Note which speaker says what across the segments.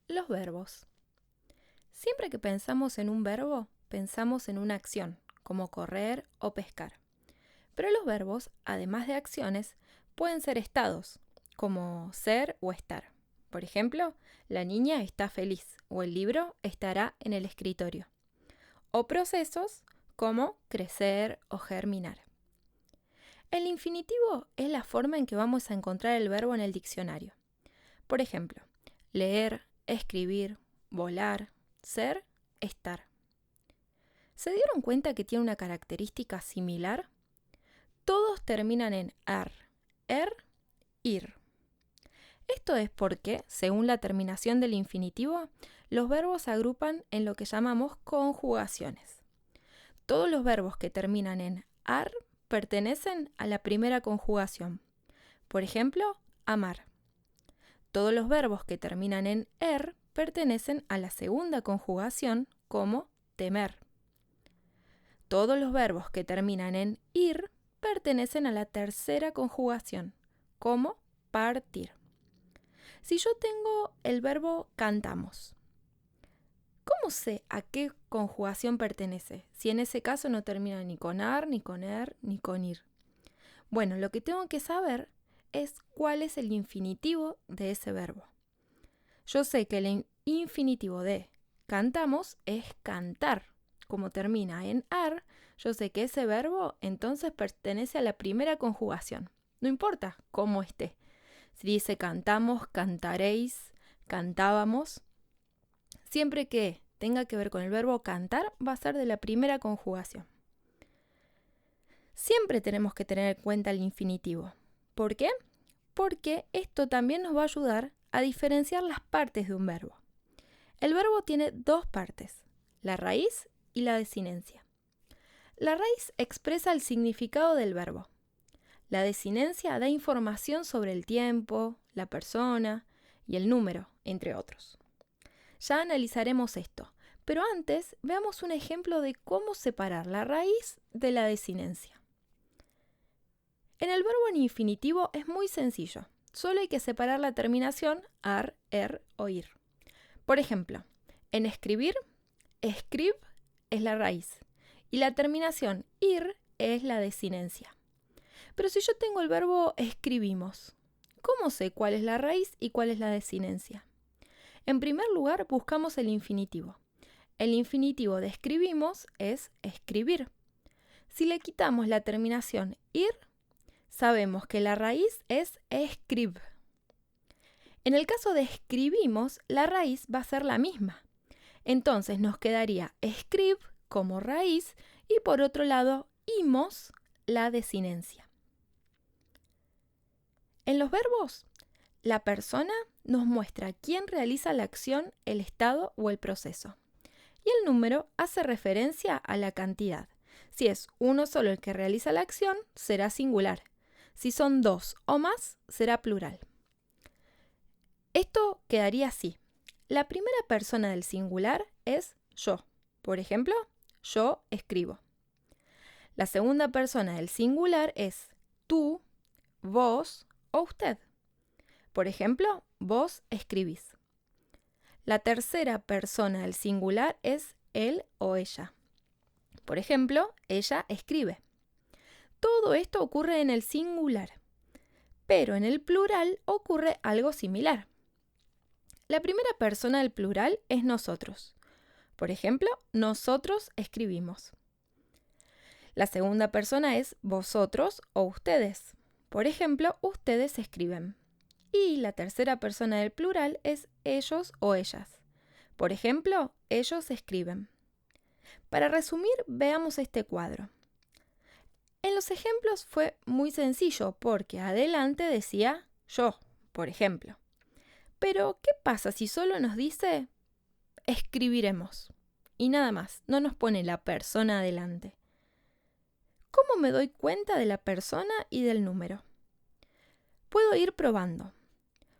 Speaker 1: Los verbos. Siempre que pensamos en un verbo, pensamos en una acción, como correr o pescar. Pero los verbos, además de acciones, pueden ser estados, como ser o estar. Por ejemplo, la niña está feliz o el libro estará en el escritorio. O procesos como crecer o germinar. El infinitivo es la forma en que vamos a encontrar el verbo en el diccionario. Por ejemplo, leer, escribir, volar, ser, estar. ¿Se dieron cuenta que tiene una característica similar? Todos terminan en ar, ir. Esto es porque, según la terminación del infinitivo, los verbos se agrupan en lo que llamamos conjugaciones. Todos los verbos que terminan en ar pertenecen a la primera conjugación. Por ejemplo, amar. Todos los verbos que terminan en pertenecen a la segunda conjugación, como temer. Todos los verbos que terminan en ir pertenecen a la tercera conjugación, como partir. Si yo tengo el verbo cantamos, ¿cómo sé a qué conjugación pertenece? Si en ese caso no termina ni con ar, ni con ni con ir. Bueno, lo que tengo que saber es cuál es el infinitivo de ese verbo. Yo sé que el infinitivo de cantamos es cantar. Como termina en ar, yo sé que ese verbo entonces pertenece a la primera conjugación. No importa cómo esté. Si dice cantamos, cantaréis, cantábamos, siempre que tenga que ver con el verbo cantar, va a ser de la primera conjugación. Siempre tenemos que tener en cuenta el infinitivo. ¿Por qué? Porque esto también nos va a ayudar a diferenciar las partes de un verbo. El verbo tiene dos partes, la raíz y la desinencia. La raíz expresa el significado del verbo. La desinencia da información sobre el tiempo, la persona y el número, entre otros. Ya analizaremos esto, pero antes veamos un ejemplo de cómo separar la raíz de la desinencia. En el verbo en infinitivo es muy sencillo, solo hay que separar la terminación ar, o ir. Por ejemplo, en escribir, escrib es la raíz y la terminación ir es la desinencia. Pero si yo tengo el verbo escribimos, ¿cómo sé cuál es la raíz y cuál es la desinencia? En primer lugar, buscamos el infinitivo. El infinitivo de escribimos es escribir. Si le quitamos la terminación ir, sabemos que la raíz es escrib. En el caso de escribimos, la raíz va a ser la misma. Entonces nos quedaría escrib como raíz y por otro lado, imos, la desinencia. En los verbos, la persona nos muestra quién realiza la acción, el estado o el proceso. Y el número hace referencia a la cantidad. Si es uno solo el que realiza la acción, será singular. Si son dos o más, será plural. Esto quedaría así. La primera persona del singular es yo. Por ejemplo, yo escribo. La segunda persona del singular es tú, vos o usted. Por ejemplo, vos escribís. La tercera persona del singular es él o ella. Por ejemplo, ella escribe. Todo esto ocurre en el singular, pero en el plural ocurre algo similar. La primera persona del plural es nosotros. Por ejemplo, nosotros escribimos. La segunda persona es vosotros o ustedes. Por ejemplo, ustedes escriben. Y la tercera persona del plural es ellos o ellas. Por ejemplo, ellos escriben. Para resumir, veamos este cuadro. En los ejemplos fue muy sencillo porque adelante decía yo, por ejemplo. Pero, ¿qué pasa si solo nos dice escribiremos? Y nada más, no nos pone la persona adelante. ¿Cómo me doy cuenta de la persona y del número? Puedo ir probando.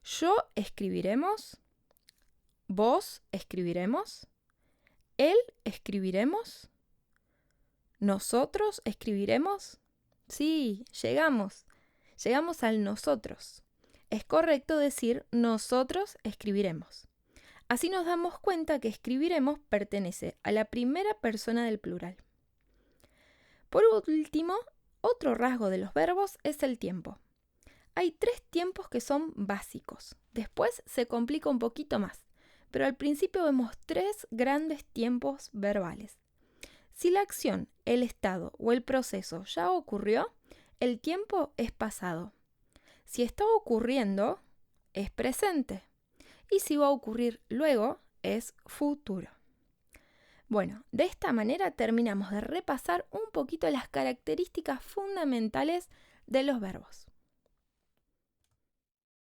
Speaker 1: Yo escribiremos, vos escribiremos, él escribiremos, nosotros escribiremos. Sí, llegamos al nosotros. Es correcto decir nosotros escribiremos. Así nos damos cuenta que escribiremos pertenece a la primera persona del plural. Por último, otro rasgo de los verbos es el tiempo. Hay 3 tiempos que son básicos. Después se complica un poquito más, pero al principio vemos 3 grandes tiempos verbales. Si la acción, el estado o el proceso ya ocurrió, el tiempo es pasado. Si está ocurriendo, es presente. Y si va a ocurrir luego, es futuro. Bueno, de esta manera terminamos de repasar un poquito las características fundamentales de los verbos.